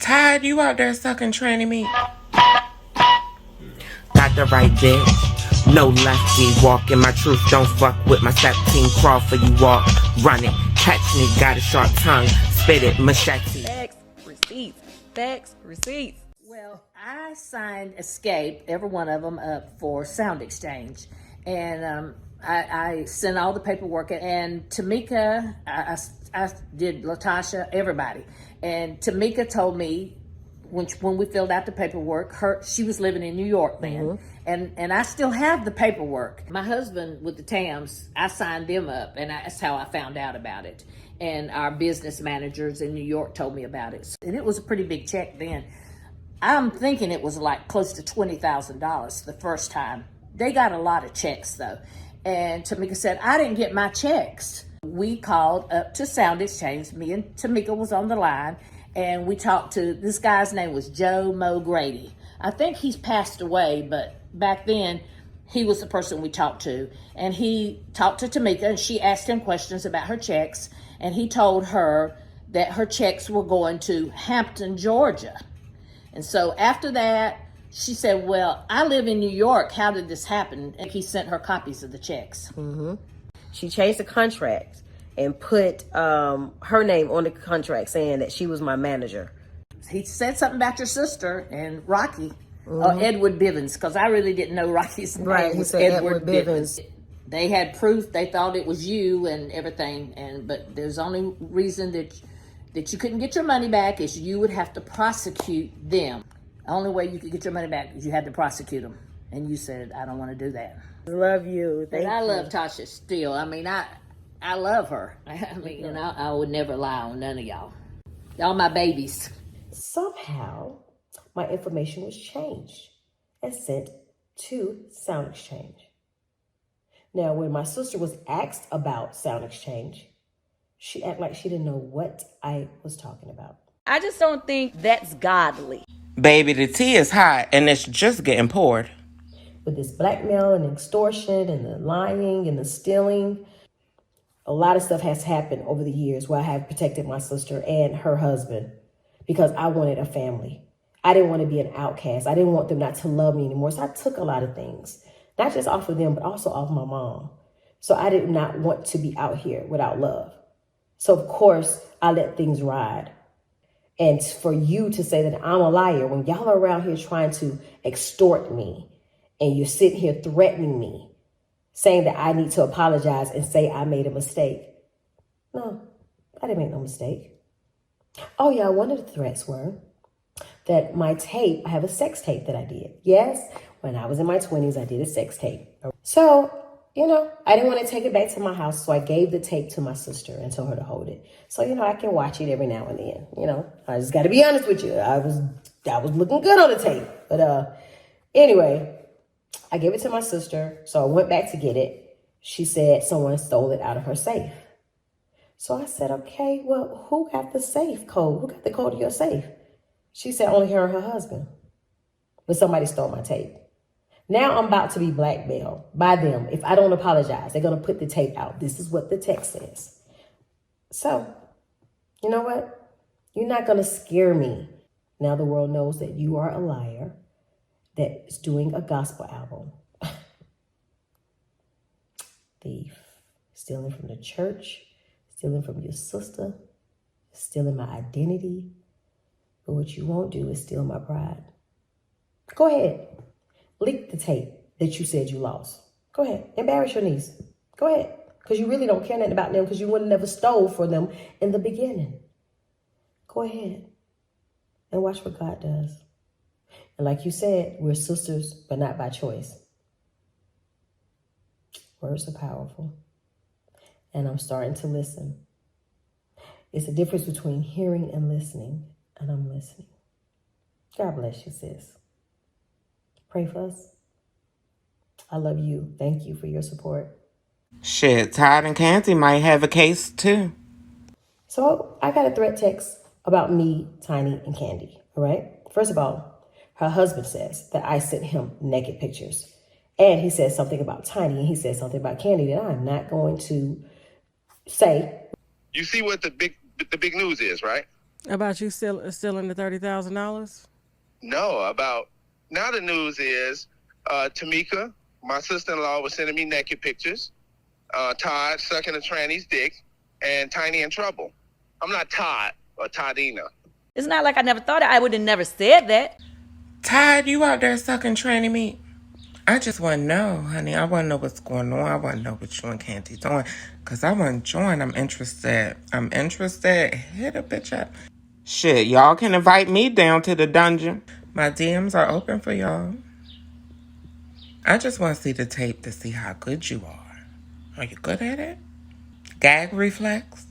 Todd, you out there sucking tranny meat? Got the right bitch. No lefty walking. My truth don't fuck with my 17 crawl for you walk. Run it. Catch me. Got a sharp tongue. Spit it. Machete. Facts, receipts. Facts, receipts. Well, I signed Xscape, every one of them, up for Sound Exchange. And I sent all the paperwork. And Tamika, I did Latasha, everybody. And Tamika told me when we filled out the paperwork, she was living in New York then. And I still have the paperwork. My husband with the TAMs, I signed them up, and that's how I found out about it. And our business managers in New York told me about it. And it was a pretty big check then. I'm thinking it was like close to $20,000 the first time. They got a lot of checks though. And Tamika said, I didn't get my checks. We called up to Sound Exchange. Me and Tamika was on the line, and we talked to, this guy's name was Joe Mo Grady. I think he's passed away, but back then he was the person we talked to. And he talked to Tamika, and she asked him questions about her checks. And he told her that her checks were going to Hampton, Georgia. And so after that, she said, well, I live in New York. How did this happen? And he sent her copies of the checks. She changed the contract and put her name on the contract saying that she was my manager. He said something about your sister and Rocky, or Edward Bivens, because I really didn't know Rocky's name. Right, he was said Edward Bivens. They had proof. They thought it was you and everything. But there's only reason that you couldn't get your money back is you would have to prosecute them. The only way you could get your money back is you had to prosecute them. And you said, I don't want to do that. Love you. But I love Tasha still. I mean, I love her. I mean, and I would never lie on none of y'all. Y'all my babies. Somehow, my information was changed and sent to Sound Exchange. Now, when my sister was asked about Sound Exchange, she acted like she didn't know what I was talking about. I just don't think that's godly. Baby, the tea is hot and it's just getting poured. With this blackmail and extortion and the lying and the stealing, a lot of stuff has happened over the years where I have protected my sister and her husband because I wanted a family. I didn't want to be an outcast. I didn't want them not to love me anymore. So I took a lot of things, not just off of them, but also off my mom. So I did not want to be out here without love. So of course, I let things ride. And for you to say that I'm a liar when y'all are around here trying to extort me and you're sitting here threatening me, saying that I need to apologize and say I made a mistake. No, I didn't make no mistake. Oh yeah, one of the threats were that my tape, I have a sex tape that I did. Yes, when I was in my 20s, I did a sex tape. So, I didn't want to take it back to my house, so I gave the tape to my sister and told her to hold it. So, I can watch it every now and then, I just got to be honest with you. I was looking good on the tape. But anyway, I gave it to my sister, so I went back to get it. She said someone stole it out of her safe. So I said, okay, well, who got the safe code? Who got the code to your safe? She said only her and her husband. But somebody stole my tape. Now I'm about to be blackmailed by them. If I don't apologize, they're going to put the tape out. This is what the text says. So, you know what? You're not going to scare me. Now the world knows that you are a liar that is doing a gospel album. Thief. Stealing from the church. Stealing from your sister. Stealing my identity. But what you won't do is steal my pride. Go ahead. Leak the tape that you said you lost. Go ahead. Embarrass your niece. Go ahead. Because you really don't care nothing about them because you would have never stole for them in the beginning. Go ahead and watch what God does. And like you said, we're sisters, but not by choice. Words are powerful. And I'm starting to listen. It's a difference between hearing and listening. And I'm listening. God bless you, sis. Pray for us. I love you. Thank you for your support. Shit, Todd and Canty might have a case too. So I got a threat text about me, Tiny, and Candy. All right. First of all, her husband says that I sent him naked pictures. And he says something about Tiny and he says something about Candy that I'm not going to say. You see what the big news is, right? About you stealing the $30,000? No, now the news is Tamika, my sister-in-law, was sending me naked pictures. Todd sucking a tranny's dick, and Tiny in trouble. I'm not Todd or Toddina. It's not like I never thought it. I would have never said that. Todd, you out there sucking tranny meat? I just want to know, honey. I want to know what's going on. I want to know what you and Candy doing. Because I want to join. I'm interested. Hit a bitch up. Shit, y'all can invite me down to the dungeon. My DMs are open for y'all. I just want to see the tape to see how good you are. Are you good at it? Gag reflex?